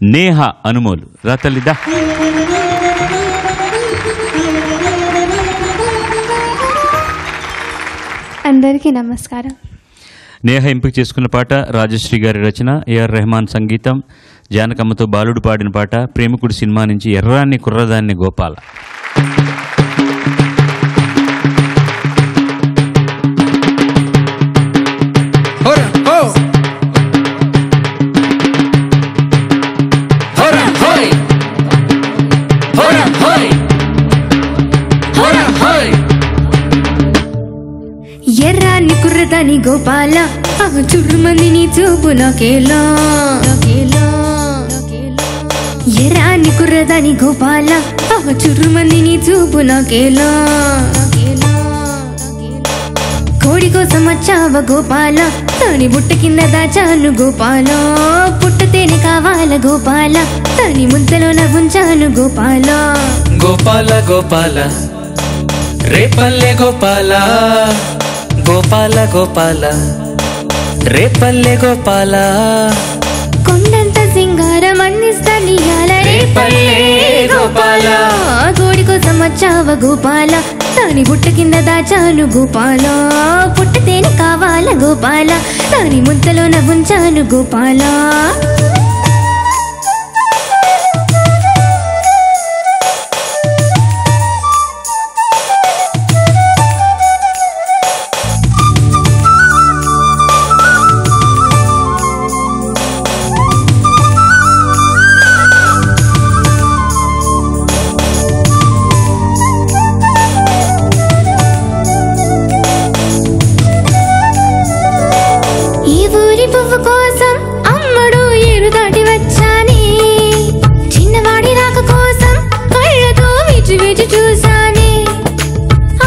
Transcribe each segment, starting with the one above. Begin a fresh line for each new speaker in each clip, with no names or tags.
నేహ అనుమోలు రాతల్లిదా.
అందరికీ నమస్కారం.
నేహ ఎంపిక చేసుకున్న పాట రాజశ్రీ గారి రచన, ఏఆర్ రెహమాన్ సంగీతం, జానకమ్మతో బాలుడు పాడిన పాట ప్రేమికుడు సినిమా నుంచి ఎర్రాన్ని కుర్రదాన్ని గోపాల.
ఎర్రాన్ని కుర్రదాని గోపాల చుర్రుమంది నీ చూపు నాకేలా. ఎర్రాన్ని కుర్రదాని గోపాల చుర్రుమంది నీ చూపు నాకేలా. కోడి కోసం వచ్చావ గోపాల, దాని బుట్ట కింద దాచాను గోపాల. పుట్టతేనే కావాల గోపాల, దాని ముద్దలో ఉంచాను గోపాల.
గోపాల గోపాల రేపల్లె గోపాల, గోపాల గోపాల రేపల్లె గోపాల.
కొండంత సింగారం అందిస్తానియాల రేపల్లె గోపాల. కోడి కోసం వచ్చావ గోపాల, దాని బుట్ట కింద దాచాను గోపాల. పుట్టతేనే కావాల గోపాల, దాని ముద్దలో ఉంచాను గోపాల. పువ్వు కోసం అమ్మడు ఏరు దాటి వచ్చానే, చిన్నవాడి రాక కోసం కళ్ళతో విచి విచి చూసానే.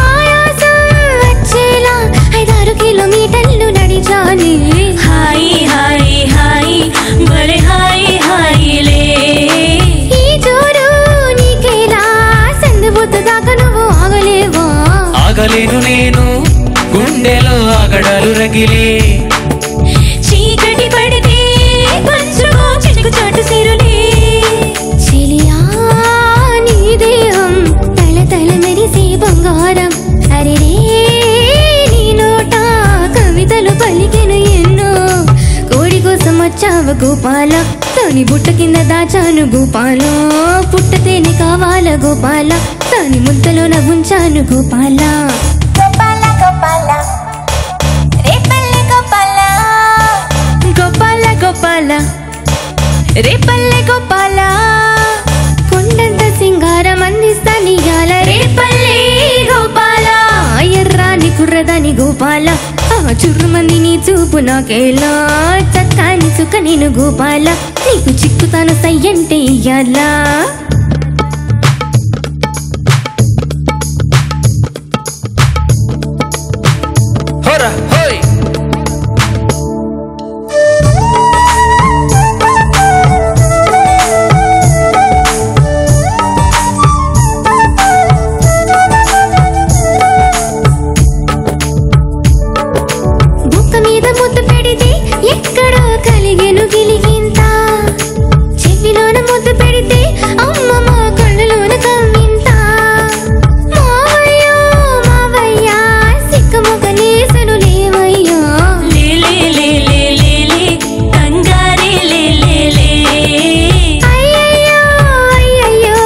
ఆయాసం వచ్చేలా 5-6 కిలోమీటర్లు నడిచానే.
హాయి హాయి హాయి భలే హాయి హాయిలే.
ఈ జోరు నీకేలా సందుబుద్ద దాకా నువ్వు ఆగలేవా?
ఆగలేను నేను, గుండెలో ఆగడాలు రగిలే.
చీకటి పడితే పంచుకో చినుకు చాటు సిరులే.
చెలియా నీ దేహం తల తల మెరిసే బంగారం. అరే రే నీ నోట కవితలు పలికెను ఎన్నో. కోడి కోసం వచ్చావ గోపాల, దాని బుట్ట కింద దాచాను గోపాల. పుట్టతేనే కావాల గోపాల, దాని ముద్దలో ఉంచాను గోపాల.
గోపాల గోపాల రేపల్లె గోపాల,
గోపాల గోపాల రేపల్లె గోపాల. కొండంత సింగారం అందిస్తానియాల రేపల్లె గోపాల. ఎర్రాని కుర్రదాని గోపాల చుర్రుమంది నీ చూపు నాకేలా. చక్కాని చుక్క నేను గోపాల, నీకు చిక్కుతాను సయ్యంటే ఇయ్యాలా.
హోరా హోయ్
బుక్క మీద ముద్దు పెడితే ఎక్కడో కలిగెను గిలిగింత. చెవిలోన ముద్దు పెడితే అమ్మమ్మ కళ్ళలోన కమ్మింత. మావయ్యో మావయ్యా సిక్కముక లేసను లేవయ్యా.
లేలే లేలే లేలే కంగారే లేలే లే.
అయ్యయ్యో అయ్యయ్యో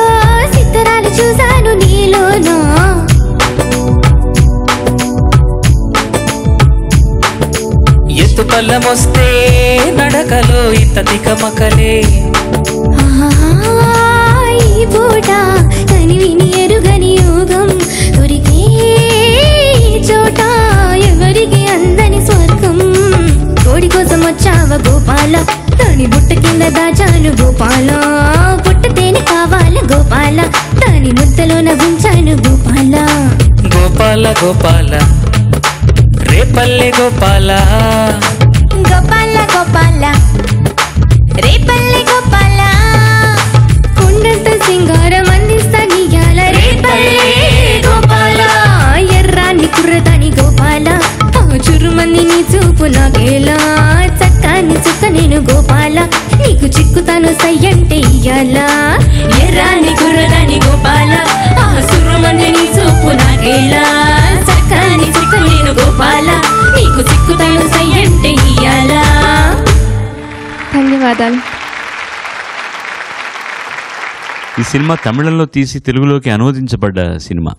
సిత్తరాలు చూశాను నీలోనా.
ఎత్తు పల్లమొస్తే నడకలో ఇంత తికమకలే.
ఈ పూట కని విని ఎరుగని యోగం దొరికే చోట ఎవరికి అందని స్వర్గం. కోడి కోసం వచ్చావ గోపాల, దాని బుట్ట కింద దాచాను గోపాల. పుట్టతేనే కావాల గోపాల, దాని ముద్దలో ఉంచాను గోపాల.
గోపాల గోపాల రేపల్లె గోపాల,
గోపాల గోపాల రేపల్లె గోపాల. కొండంత సింగారం అందిస్తానియాల రేపల్లె గోపాల. ఎర్రాన్ని కుర్రదాని గోపాల చురుమంది నీ చూపు నాకేలా. చక్కాని చుక్క నేను గోపాల, నీకు చిక్కుతాను సయ్యండి. సయ్యంటే ఇయ్యాలా ఎర్రాని కుర్రదాని గోపాల ఆ సుర్రుమంది నీ చూపు నాకేలా చక్కని చిక్కు నేను గోపాల నీకు చిక్కుతాను సయ్యంటే ఇయ్యాలా.
ధన్యవాదాలు.
ఈ సినిమా తమిళంలో తీసి తెలుగులోకి అనువదించబడ్డ సినిమా,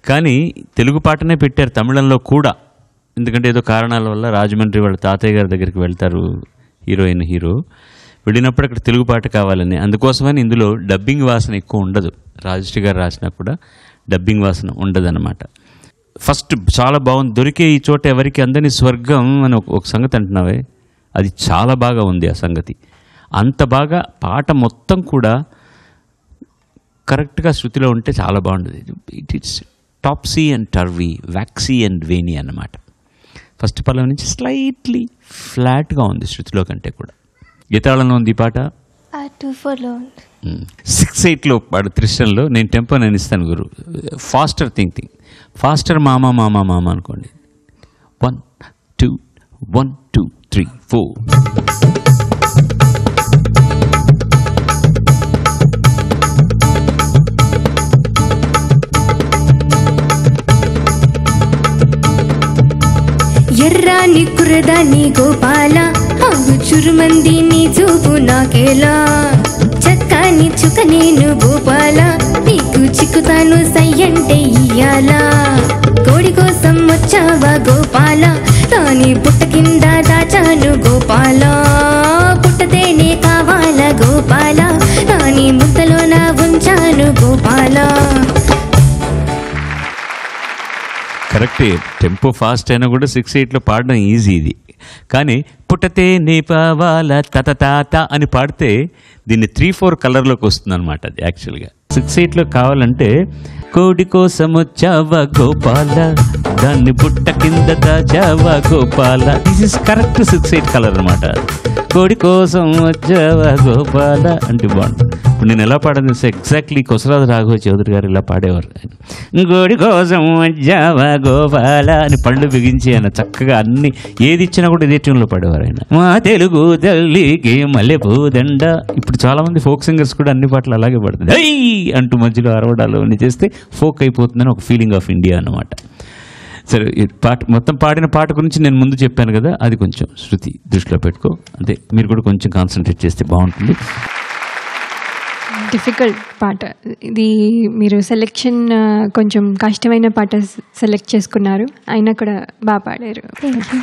కానీ తెలుగు పాటనే పెట్టారు తమిళంలో కూడా. ఎందుకంటే ఏదో కారణాల వల్ల రాజమండ్రి వాళ్ళ తాతయ్య గారి దగ్గరికి వెళ్తారు హీరో వెళ్ళినప్పుడు అక్కడ తెలుగు పాట కావాలని. అందుకోసమని ఇందులో డబ్బింగ్ వాసన ఎక్కువ ఉండదు. రాజశ్రీ గారు రాసినా కూడా డబ్బింగ్ వాసన ఉండదన్నమాట. ఫస్ట్ చాలా బాగుంది. దొరికే ఈ చోట ఎవరికి అందని స్వర్గం అని ఒక సంగతి అంటున్నావే, అది చాలా బాగా ఉంది. ఆ సంగతి అంత బాగా పాట మొత్తం కూడా కరెక్ట్గా శృతిలో ఉంటే చాలా బాగుంటుంది. It's topsy and turvy, waxy and waney అన్నమాట. ఫస్ట్ పల్లవి నుంచి స్లైట్లీ ఫ్లాట్గా ఉంది శృతిలో కంటే కూడా. ఏ తాళంలో ఉంది ఈ పాట?
2/4లో ఉంది.
6/8లో పాడు త్రిశంలో. నేను టెంపో నేను ఇస్తాను గురు. ఫాస్టర్ థింకింగ్, ఫాస్టర్ మామా మామా మామా అనుకోండి. 1 2 1 2 3 4.
ఎర్రాని కుర్రదాని గోపాల ఆగు చురుమంది నీ చూపు నాకేలా చక్కని చుక్క నేను గోపాల నీకు చిక్కుతాను సయ్యంటే ఇయ్యాలా. కోడి కోసం వచ్చావా గోపాల దాని పుట్ట కింద దాచాను గోపాల పుట్టతేనే కావాలా గోపాల దాని ముద్దలో నా ఉంచాను గోపాల.
కరెక్టే, టెంపో ఫాస్ట్ అయినా కూడా 6/8లో పాడడం ఈజీ ఇది. కానీ పుట్టతే నే పావాల తత తాత అని పాడితే దీన్ని 3/4 కలర్లోకి వస్తుంది అనమాట. అది యాక్చువల్గా 6/8లో కావాలంటే కోడి కోసం వచ్చావా గోపాల దాన్ని బుట్ట కింద దాచావా Gopala. This is correct 6/8 colour అనమాట. కోడి కోసం వచ్చావా గోపాల అంటే బాగుంటుంది. ఇప్పుడు నేను ఎలా పాడాను ఎగ్జాక్ట్లీ కొసరాజు రాఘవ చౌదరి గారు ఇలా పాడేవారు. కోడి కోసం వచ్చావా గోపాల అని పళ్ళు బిగించి ఆయన చక్కగా అన్ని ఏది ఇచ్చినా కూడా ఇదే ట్యూన్లో పాడేవారు ఆయన. మా తెలుగు తల్లికి మల్లెపూదండ. ఇప్పుడు చాలామంది ఫోక్ సింగర్స్ కూడా అన్ని పాటలు అలాగే పడుతుంది. అయ్యి అంటూ మధ్యలో అరవడాలు అన్ని చేస్తే ఫోక్ అయిపోతుందని ఒక ఫీలింగ్ ఆఫ్ ఇండియా అన్నమాట. సరే, ఈ పాట మొత్తం పాడిన పాట గురించి నేను ముందు చెప్పాను కదా, అది కొంచెం శృతి దృష్టిలో పెట్టుకో. అంటే మీరు కూడా కొంచెం కాన్సన్ట్రేట్ చేస్తే బాగుంటుంది.
డిఫికల్ట్ పాట ఇది. మీరు సెలెక్షన్ కొంచెం కష్టమైన పాట సెలెక్ట్ చేసుకున్నారు, అయినా కూడా బాగా పాడారు.
Thank you.